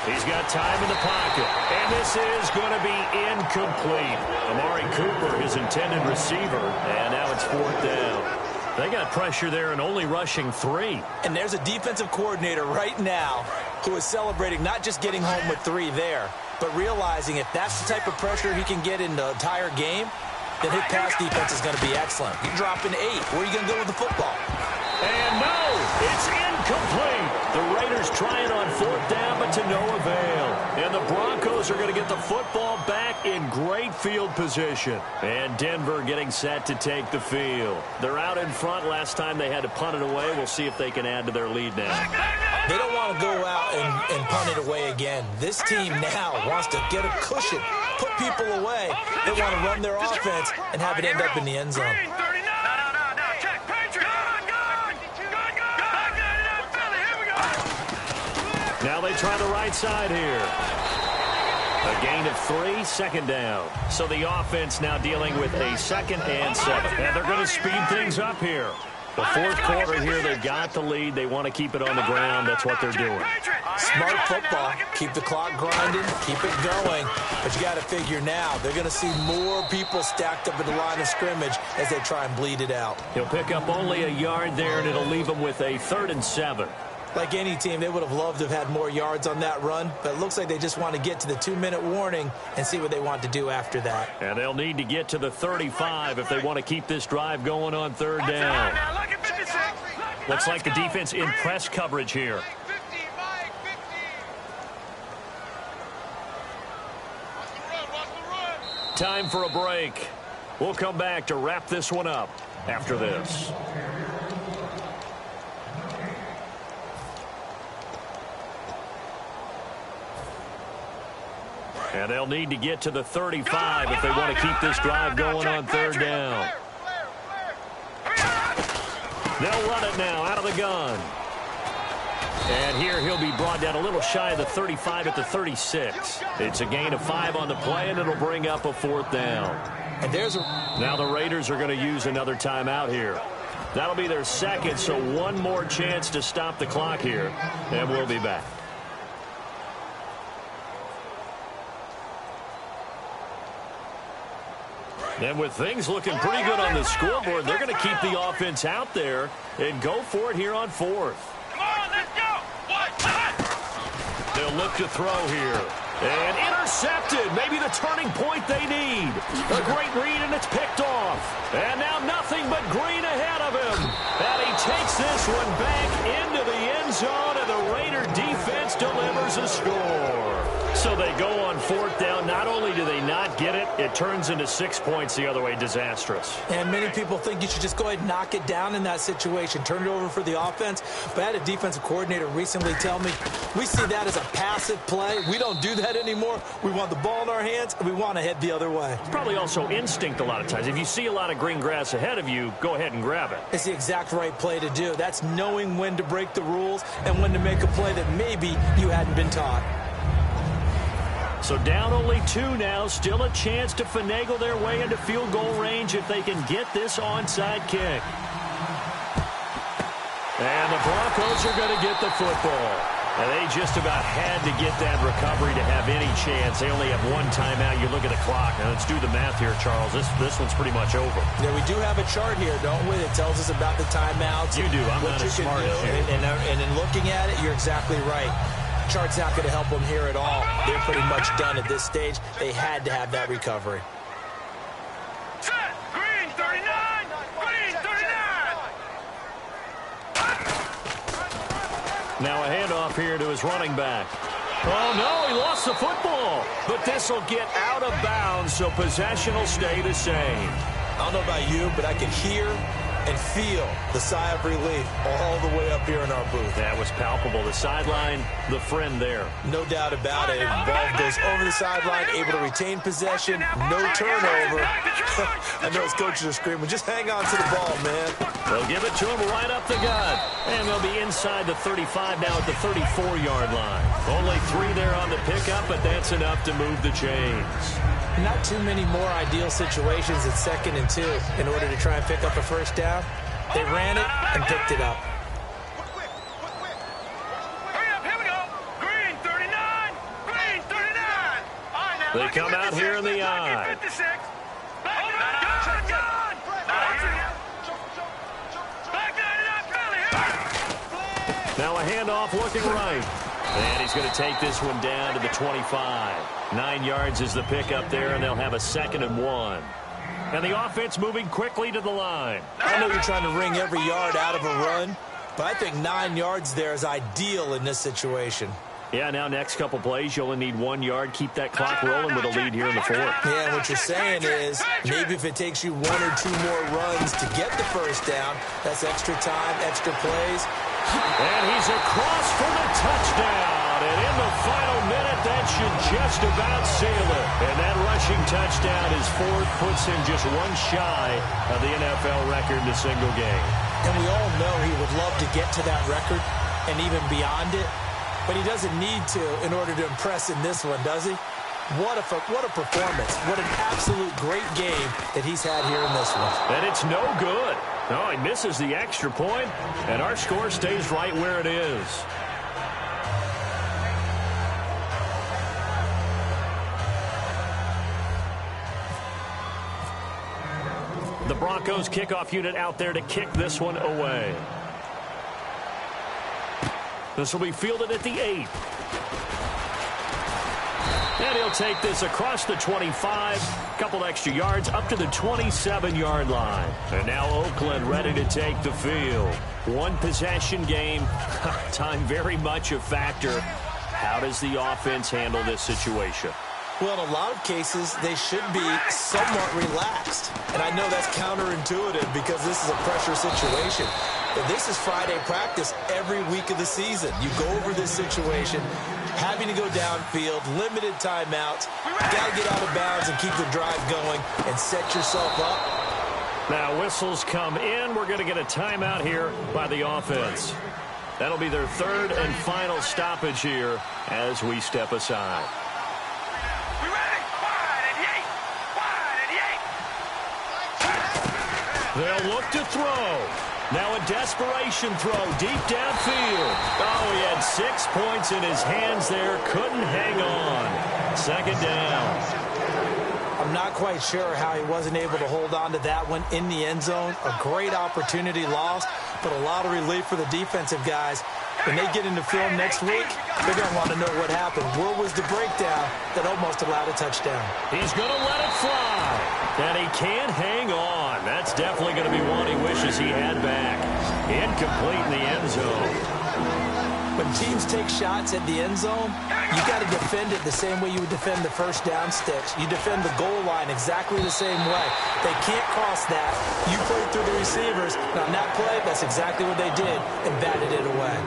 [SPEAKER 3] He's got time in the pocket, and this is going to be incomplete. Amari Cooper, his intended receiver, and now it's 4th down. They got pressure there and only rushing 3.
[SPEAKER 4] And there's a defensive coordinator right now who is celebrating not just getting home with 3 there, but realizing if that's the type of pressure he can get in the entire game, then his pass defense is going to be excellent. You're dropping 8. Where are you going to go with the football?
[SPEAKER 3] And no, it's incomplete. The Raiders trying on 4th down, but to no avail. And the Broncos are going to get the football back in great field position. And Denver getting set to take the field. They're out in front. Last time they had to punt it away. We'll see if they can add to their lead now.
[SPEAKER 4] They don't want to go out and punt it away again. This team now wants to get a cushion, put people away. They want to run their offense and have it end up in the end zone.
[SPEAKER 3] Now they try the right side here. A gain of 3, second down. So the offense now dealing with a 2nd and 7. And they're going to speed things up here. The fourth quarter here, they've got the lead. They want to keep it on the ground. That's what they're doing.
[SPEAKER 4] Smart football. Keep the clock grinding. Keep it going. But you got to figure now, they're going to see more people stacked up at the line of scrimmage as they try and bleed it out.
[SPEAKER 3] He'll pick up only a yard there, and it'll leave him with a 3rd and 7.
[SPEAKER 4] Like any team, they would have loved to have had more yards on that run, but it looks like they just want to get to the 2-minute warning and see what they want to do after that.
[SPEAKER 3] And they'll need to get to the 35 if they want to keep this drive going on 3rd down. Looks like the defense in press coverage here. Time for a break. We'll come back to wrap this one up after this. And they'll need to get to the 35 if they want to keep this drive going on 3rd down. They'll run it now out of the gun. And here he'll be brought down a little shy of the 35 at the 36. It's a gain of 5 on the play, and it'll bring up a 4th down.
[SPEAKER 4] And
[SPEAKER 3] now the Raiders are going to use another timeout here. That'll be their 2nd, so one more chance to stop the clock here, and we'll be back. And with things looking pretty good on the scoreboard, they're going to keep the offense out there and go for it here on 4th.
[SPEAKER 5] Come on, let's go.
[SPEAKER 3] They'll look to throw here. And intercepted. Maybe the turning point they need. A great read, and it's picked off. And now nothing but green ahead of him. And he takes this one back into the end zone, and the Raider defense delivers a score. So they go on 4th down. Not only do they not get it, it turns into 6 points the other way. Disastrous.
[SPEAKER 4] And many people think you should just go ahead and knock it down in that situation. Turn it over for the offense. But I had a defensive coordinator recently tell me, we see that as a passive play. We don't do that anymore. We want the ball in our hands, and we want to head the other way.
[SPEAKER 3] It's probably also instinct a lot of times. If you see a lot of green grass ahead of you, go ahead and grab it.
[SPEAKER 4] It's the exact right play to do. That's knowing when to break the rules and when to make a play that maybe you hadn't been taught.
[SPEAKER 3] So down only 2 now. Still a chance to finagle their way into field goal range if they can get this onside kick. And the Broncos are going to get the football. And they just about had to get that recovery to have any chance. They only have one timeout. You look at the clock. Now, let's do the math here, Charles. This one's pretty much over.
[SPEAKER 4] Yeah, we do have a chart here, don't we? That tells us about the timeouts.
[SPEAKER 3] You do. I'm not as smart as you.
[SPEAKER 4] And in looking at it, you're exactly right. Chart's not going to help them here at all. They're pretty much done at this stage. They had to have that recovery.
[SPEAKER 5] Set! Green 39! Green 39!
[SPEAKER 3] Now a handoff here to his running back. Oh, no, he lost the football. But this will get out of bounds, so possession will stay the same.
[SPEAKER 4] I don't know about you, but I can hear and feel the sigh of relief all the way up here in our booth.
[SPEAKER 3] That was palpable. The sideline, the friend there.
[SPEAKER 4] No doubt about it. Ball goes over the sideline, able to retain possession, no turnover. I know his coaches are screaming, just hang on to the ball, man.
[SPEAKER 3] They'll give it to him right up the gut. And they'll be inside the 35 now at the 34-yard line. Only 3 there on the pickup, but that's enough to move the chains.
[SPEAKER 4] Not too many more ideal situations at 2nd and 2 in order to try and pick up a first down. They ran it and picked it up.
[SPEAKER 5] Hurry up, here we go! Green 39! Green 39! All right, now,
[SPEAKER 3] They come out here in the eye.
[SPEAKER 5] 56! Back that up, Billy!
[SPEAKER 3] Now a handoff looking right. And he's going to take this one down to the 25. 9 yards is the pickup there, and they'll have a 2nd and 1. And the offense moving quickly to the line.
[SPEAKER 4] I know you're trying to wring every yard out of a run, but I think 9 yards there is ideal in this situation.
[SPEAKER 3] Yeah, now next couple plays, you only need 1 yard. Keep that clock rolling with a lead here in the 4th.
[SPEAKER 4] Yeah, and what you're saying is maybe if it takes you 1 or 2 more runs to get the first down, that's extra time, extra plays.
[SPEAKER 3] And he's across for the touchdown. And in the final minute, that should just about seal it. And that rushing touchdown, his 4th, puts him just 1 shy of the NFL record in a single game.
[SPEAKER 4] And we all know he would love to get to that record and even beyond it. But he doesn't need to in order to impress in this one, does he? What a performance. What an absolute great game that he's had here in this one.
[SPEAKER 3] And it's no good. No, he misses the extra point, and our score stays right where it is. The Broncos kickoff unit out there to kick this one away. This will be fielded at the 8. And he'll take this across the 25, couple extra yards up to the 27-yard line. And now Oakland ready to take the field. 1 possession game, time very much a factor. How does the offense handle this situation?
[SPEAKER 4] Well, in a lot of cases, they should be somewhat relaxed. And I know that's counterintuitive because this is a pressure situation. But this is Friday practice every week of the season. You go over this situation, having to go downfield, limited timeouts. Got to get out of bounds and keep the drive going and set yourself up.
[SPEAKER 3] Now whistles come in. We're going to get a timeout here by the offense. That'll be their 3rd and final stoppage here as we step aside.
[SPEAKER 5] We ready? Wide at the 8! Wide at the 8!
[SPEAKER 3] They'll look to throw. Now a desperation throw deep downfield. Oh, he had 6 points in his hands there. Couldn't hang on. 2nd down.
[SPEAKER 4] I'm not quite sure how he wasn't able to hold on to that one in the end zone. A great opportunity lost, but a lot of relief for the defensive guys. When they get into film next week, they're going to want to know what happened. Where was the breakdown that almost allowed a touchdown?
[SPEAKER 3] He's going to let it fly. And he can't hang on. That's definitely going to be one he wishes he had back. Incomplete in the end zone.
[SPEAKER 4] When teams take shots at the end zone, you got to defend it the same way you would defend the first down sticks. You defend the goal line exactly the same way. They can't cross that. You play through the receivers. Now, on that play, that's exactly what they did and batted it away.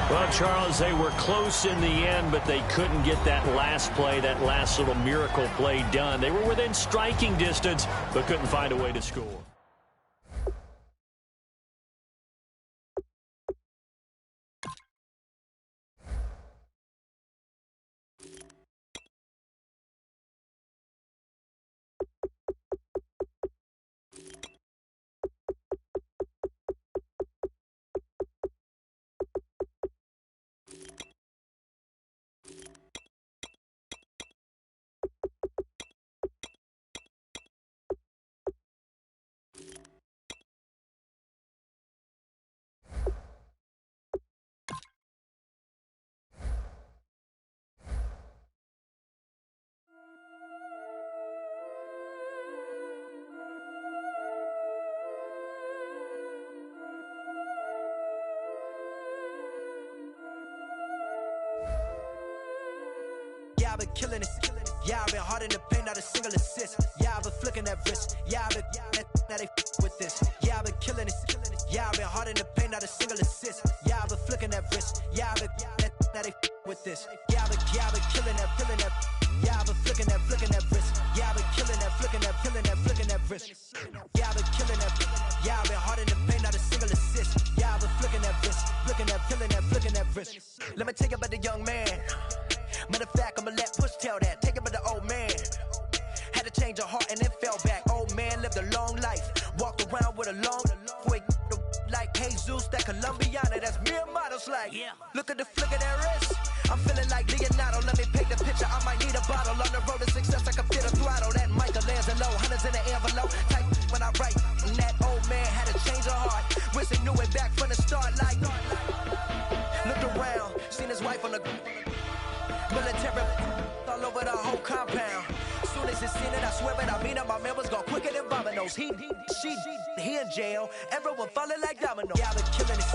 [SPEAKER 3] Well, Charles, they were close in the end, but they couldn't get that last play, that last little miracle play done. They were within striking distance, but couldn't find a way to score.
[SPEAKER 6] I've been killing it. Yeah, I've been hard in the paint, not a single assist. Yeah, I've been flicking that wrist. Yeah, I've been now they with this. Yeah, I've been killing it. Yeah, I've been hard in the paint, not a single assist. Yeah, I've been flicking that wrist. Yeah, I've been now they with this. Yeah, I've been killing that. Yeah, I've been flicking that wrist. Yeah, I've been killing that, flicking that wrist. Yeah, I've been killing that. Yeah, I've been hard in the paint, not a single assist. Yeah, I've been flicking that wrist, flicking that wrist. Let me tell you about the young man. Matter of fact, I'ma let Push tell that. Take it about the old man. Had to change her heart and then fell back. Old man lived a long life. Walked around with a long boy like Jesus, that Colombiana. That's mere models like. Look at the flick of that wrist. I'm feeling like Leonardo. Let me paint the picture. I might need a bottle. On the road to success, I can fit a throttle. That Michelangelo, hundreds in the envelope. Type when I write. And that old man had to change her heart. Wish he knew it back from the start. Like, looked around, seen his wife on the military all over the whole compound. Soon as he seen it, I swear it, I mean it, my man was gone quicker than Domino's. He in jail, everyone falling like dominoes. Yeah, I've been killing it.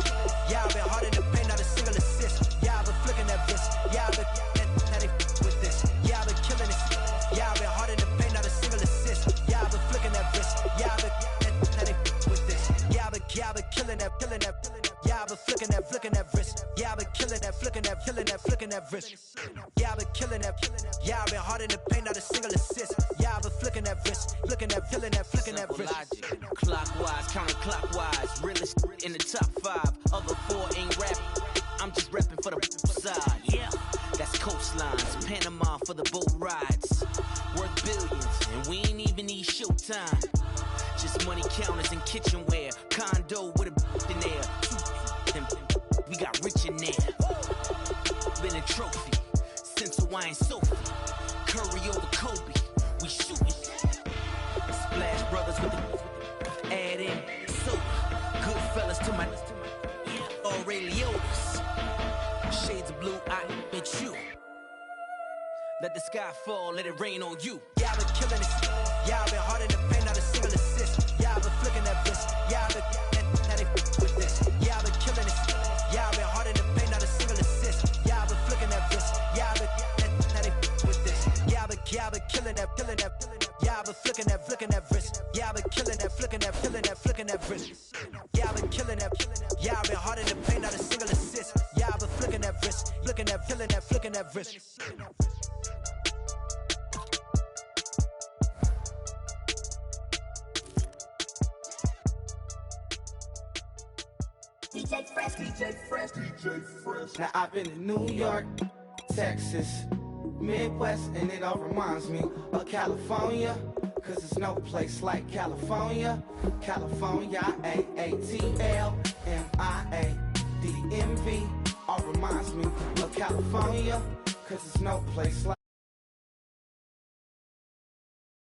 [SPEAKER 6] Yeah, I've been hard in the paint, not a single assist. Yeah, I've been flicking that wrist. Yeah, I've been now they with this. Yeah, I've been killing it. Yeah, I've been hard in the paint, not a single assist. Yeah, I've been flicking that wrist. Yeah, I've been now they with this. Yeah, I've been killing that. Yeah, I've been flicking that wrist. Yeah, I've been killing that, flicking that wrist. Yeah, I've been killing that. Yeah, I've been hard in the paint, not a single assist. Yeah, I've been flicking that wrist, flicking that wrist.
[SPEAKER 1] Logic, clockwise, counterclockwise, realest in the top 5. Other 4 ain't rap. I'm just repping for the side. Yeah, that's coastlines, Panama for the boat rides. Worth billions, and we ain't even need showtime. Just money counters and kitchenware, condo with a in there. We got rich in there. Been a trophy since Hawaiian Sophie. Curry over Kobe, we shooting. Splash Brothers with the add in soda. Good fellas to my Aurelio's. Shades of blue, I admit you. Let the sky fall, let it rain on you.
[SPEAKER 6] Yeah, I've been killing it. Yeah, I've been hard in the paint, not a single assist. Yeah, I've been flicking that wrist. Yeah, I've been now they with this. Yeah, I've been killing it. Yeah, I've been hard in the paint, not a single assist. Yeah, I've been flicking that wrist. Yeah, I've been now they with this. Yeah, I've been killing that. Yeah, I've been flicking that wrist. Yeah, I've been killing that, flicking that wrist. Yeah, I've been killing that. Yeah, I've been hard in the paint, not a single assist. Yeah, I've been flicking that wrist, flicking that wrist.
[SPEAKER 7] DJ Fresh. Now I've been in New York, Texas, Midwest, and it all reminds me of California. Cause there's no place like California. California, AATLMIA, DMV, all reminds me of California. Cause there's no place like